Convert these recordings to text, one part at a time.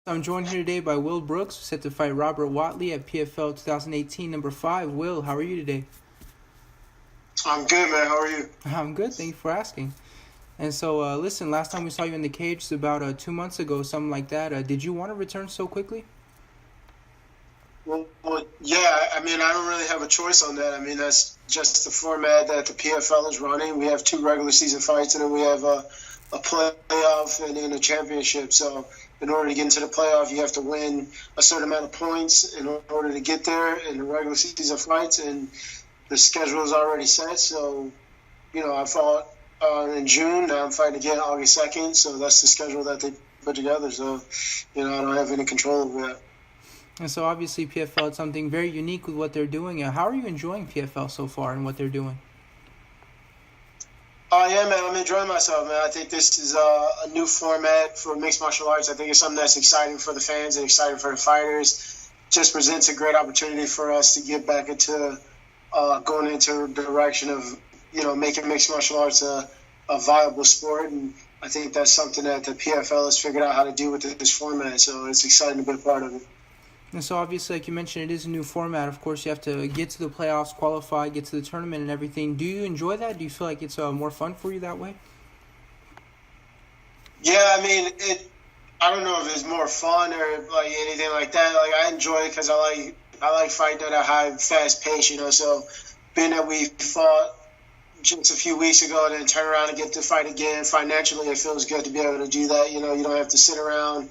I'm joined here today by Will Brooks, who's set to fight Robert Watley at PFL 2018 number 5. Will, how are you today? I'm good, man. How are you? I'm good, thank you for asking. And so, listen, last time we saw you in the cage was about 2 months ago, something like that. Did you want to return so quickly? Well, yeah, I mean, I don't really have a choice on that. I mean, that's just the format that the PFL is running. We have 2 regular season fights, and then we have a playoff and then a championship. So in order to get into the playoff, you have to win a certain amount of points in order to get there in the regular season fights, and the schedule is already set. So, I fought in June. Now I'm fighting again August 2nd. So that's the schedule that they put together. So, I don't have any control over that. And so obviously PFL is something very unique with what they're doing. How are you enjoying PFL so far and what they're doing? Yeah, man, I'm enjoying myself, man. I think this is a new format for mixed martial arts. I think it's something that's exciting for the fans and exciting for the fighters. Just presents a great opportunity for us to get back into going into the direction of, making mixed martial arts a viable sport. And I think that's something that the PFL has figured out how to do with this format. So it's exciting to be a part of it. And so obviously, like you mentioned, it is a new format. Of course, you have to get to the playoffs, qualify, get to the tournament and everything. Do you enjoy that? Do you feel like it's more fun for you that way? Yeah, I mean, I don't know if it's more fun or like anything like that. Like, I enjoy it because I like fighting at a high, fast pace, So being that we fought just a few weeks ago and then turn around and get to fight again, financially it feels good to be able to do that. You don't have to sit around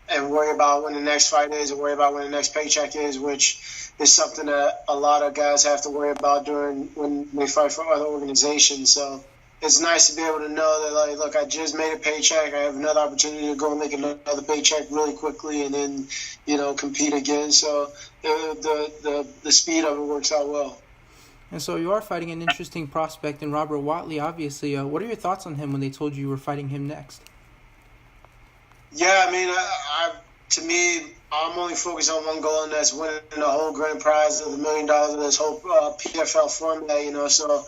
and worry about when the next fight is or worry about when the next paycheck is, which is something that a lot of guys have to worry about when they fight for other organizations. So it's nice to be able to know that, like, look, I just made a paycheck. I have another opportunity to go and make another paycheck really quickly and then, compete again. So the speed of it works out well. And so you are fighting an interesting prospect in Robert Watley, obviously. What are your thoughts on him when they told you were fighting him next? Yeah, I mean, to me, I'm only focused on one goal, and that's winning the whole grand prize of $1 million of this whole PFL format, So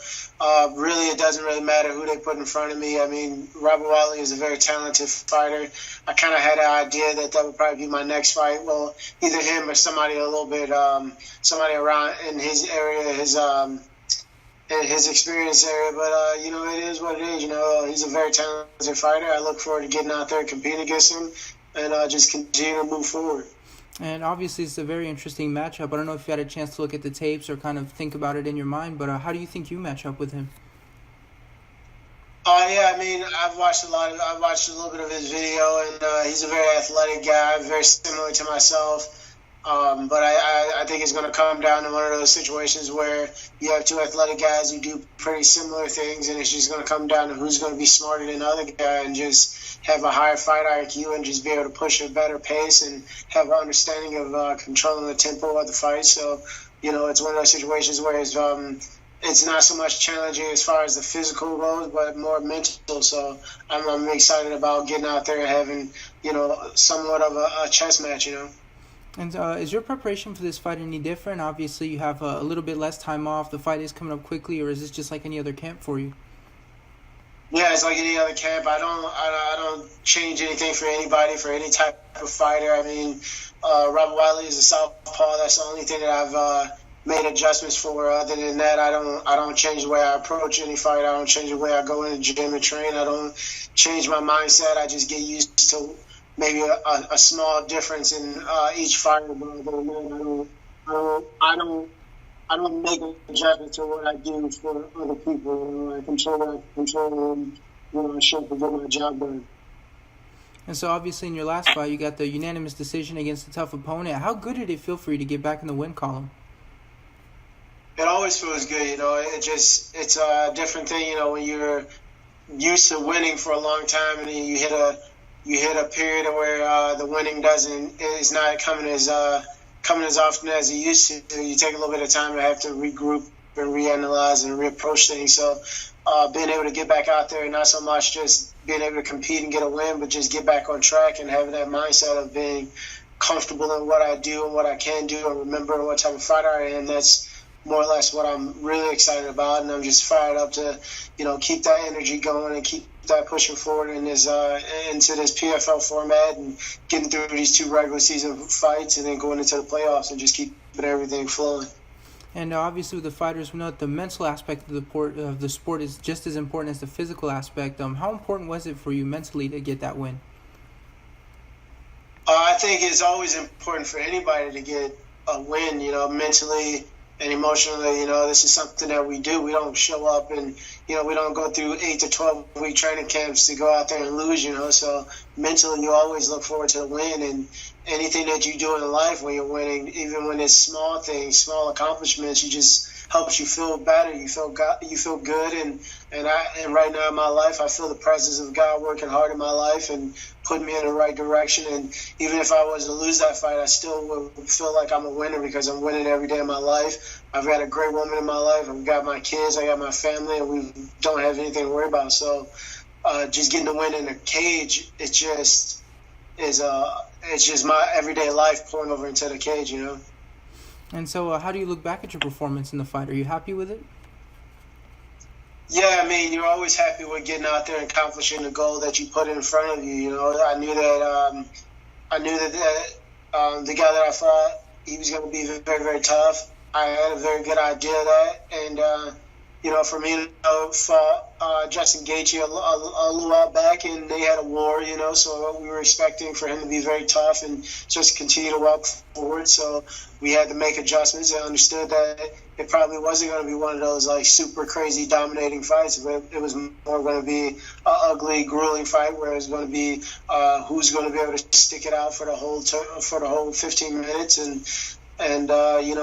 really, it doesn't really matter who they put in front of me. I mean, Robert Watley is a very talented fighter. I kind of had an idea that would probably be my next fight. Well, either him or somebody a little bit, somebody around in his area, in his experience area, but it is what it is. He's a very talented fighter. I look forward to getting out there and competing against him, and just continue to move forward. And obviously, it's a very interesting matchup. I don't know if you had a chance to look at the tapes or kind of think about it in your mind, but how do you think you match up with him? Yeah, I mean, I've watched a little bit of his video, and he's a very athletic guy, very similar to myself. But I think it's going to come down to one of those situations where you have 2 athletic guys who do pretty similar things, and it's just going to come down to who's going to be smarter than the other guy and just have a higher fight IQ and just be able to push a better pace and have an understanding of controlling the tempo of the fight. So, it's one of those situations where it's not so much challenging as far as the physical goes, but more mental. So I'm excited about getting out there and having, somewhat of a chess match, And is your preparation for this fight any different? Obviously, you have a little bit less time off. The fight is coming up quickly, or is this just like any other camp for you? Yeah, it's like any other camp. I don't change anything for anybody, for any type of fighter. I mean, Robert Watley is a southpaw. That's the only thing that I've made adjustments for. Other than that, I don't change the way I approach any fight. I don't change the way I go in the gym and train. I don't change my mindset. I just get used to maybe a small difference in each fighter, but I don't make an adjustment to what I do for other people. I control what I control, and I show up to get my job done. And so obviously in your last fight, you got the unanimous decision against a tough opponent. How good did it feel for you to get back in the win column? It always feels good, it's a different thing, when you're used to winning for a long time and then you hit a period where the winning is not coming as often as it used to. You take a little bit of time to have to regroup and reanalyze and reapproach things. So being able to get back out there and not so much just being able to compete and get a win, but just get back on track and having that mindset of being comfortable in what I do and what I can do and remember what type of fighter I am. That's more or less what I'm really excited about, and I'm just fired up to, keep that energy going and keep that pushing forward in this into this PFL format and getting through these 2 regular season fights and then going into the playoffs and just keeping everything flowing. And obviously, with the fighters, we know that the mental aspect of the sport is just as important as the physical aspect. How important was it for you mentally to get that win? I think it's always important for anybody to get a win, mentally and emotionally. This is something that we do. We don't show up and, we don't go through 8 to 12 week training camps to go out there and lose, So mentally, you always look forward to the win. And anything that you do in life when you're winning, even when it's small things, small accomplishments, you just helps you feel better. You feel good, and right now in my life, I feel the presence of God working hard in my life and putting me in the right direction. And even if I was to lose that fight, I still would feel like I'm a winner because I'm winning every day of my life. I've got a great woman in my life. I've got my kids. I got my family, and we don't have anything to worry about. So just getting the win in a cage, it's just my everyday life pouring over into the cage, And so, how do you look back at your performance in the fight? Are you happy with it? Yeah, I mean, you're always happy with getting out there and accomplishing the goal that you put in front of you. I knew that the guy that I fought, he was going to be very, very tough. I had a very good idea of that, and for me to fought Justin Gaethje a little while back, and they had a war, so we were expecting for him to be very tough and just continue to walk forward. So we had to make adjustments and understood that it probably wasn't going to be one of those like super crazy dominating fights, but it was more going to be an ugly, grueling fight where it was going to be who's going to be able to stick it out for the whole 15 minutes and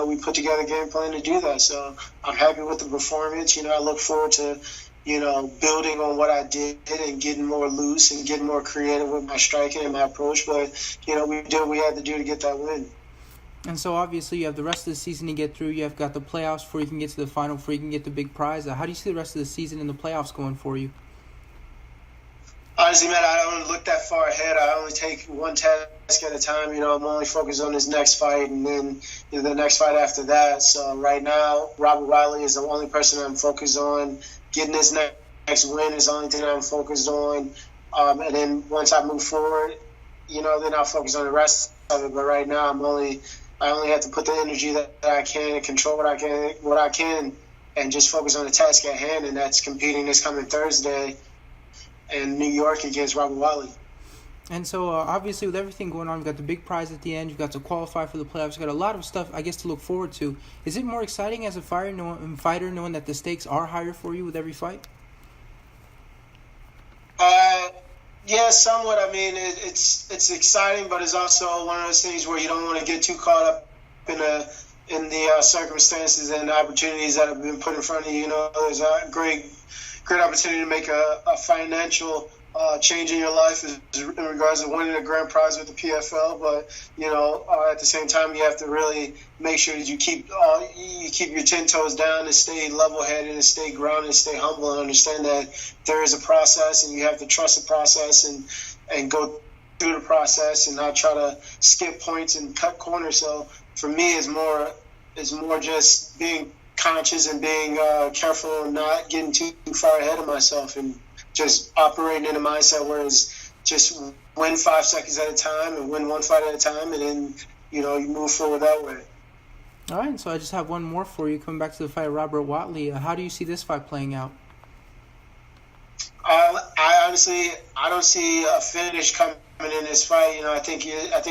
we put together a game plan to do that. So I'm happy with the performance. I look forward to, building on what I did and getting more loose and getting more creative with my striking and my approach. But, we did what we had to do to get that win. And so obviously you have the rest of the season to get through. You have got the playoffs before you can get to the final, before you can get the big prize. How do you see the rest of the season and the playoffs going for you? Honestly, man, I don't look that far ahead. I only take one task at a time. I'm only focused on this next fight and then the next fight after that. So right now, Robert Watley is the only person I'm focused on. Getting this next win is the only thing I'm focused on. And then once I move forward, then I'll focus on the rest of it. But right now, I only have to put the energy that I can and control what I can, and just focus on the task at hand, and that's competing this coming Thursday in New York against Robert Watley. And so, obviously, with everything going on, you've got the big prize at the end. You've got to qualify for the playoffs. You've got a lot of stuff, I guess, to look forward to. Is it more exciting as a fighter knowing that the stakes are higher for you with every fight? Yeah, somewhat. I mean, it's exciting, but it's also one of those things where you don't want to get too caught up in the circumstances and the opportunities that have been put in front of you. There's a great opportunity to make a financial change in your life in regards to winning a grand prize with the PFL. But at the same time, you have to really make sure that you keep your 10 toes down and stay level-headed and stay grounded and stay humble and understand that there is a process and you have to trust the process and go through the process and not try to skip points and cut corners. So for me, it's more just being conscious and being careful and not getting too far ahead of myself and just operating in a mindset where it's just win 5 seconds at a time and win one fight at a time, and then you move forward that way. All right, so I just have one more for you. Coming back to the fight of Robert Watley, how do you see this fight playing out? I don't see a finish coming in this fight. I think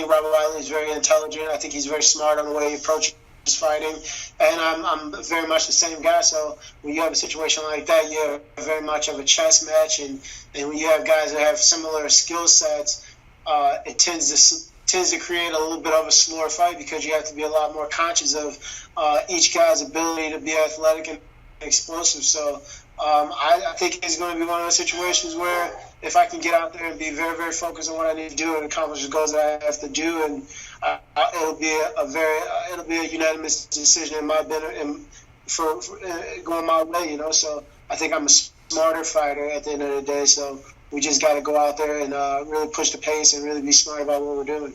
Robert Watley is very intelligent. I think he's very smart on the way he approaches fighting, and I'm very much the same guy. So when you have a situation like that, you have very much of a chess match, and when you have guys that have similar skill sets, it tends to create a little bit of a slower fight because you have to be a lot more conscious of each guy's ability to be athletic and explosive. So I think it's going to be one of those situations where if I can get out there and be very, very focused on what I need to do and accomplish the goals that I have to do, and it'll be a unanimous decision in my for going my way, So I think I'm a smarter fighter at the end of the day. So we just got to go out there and really push the pace and really be smart about what we're doing.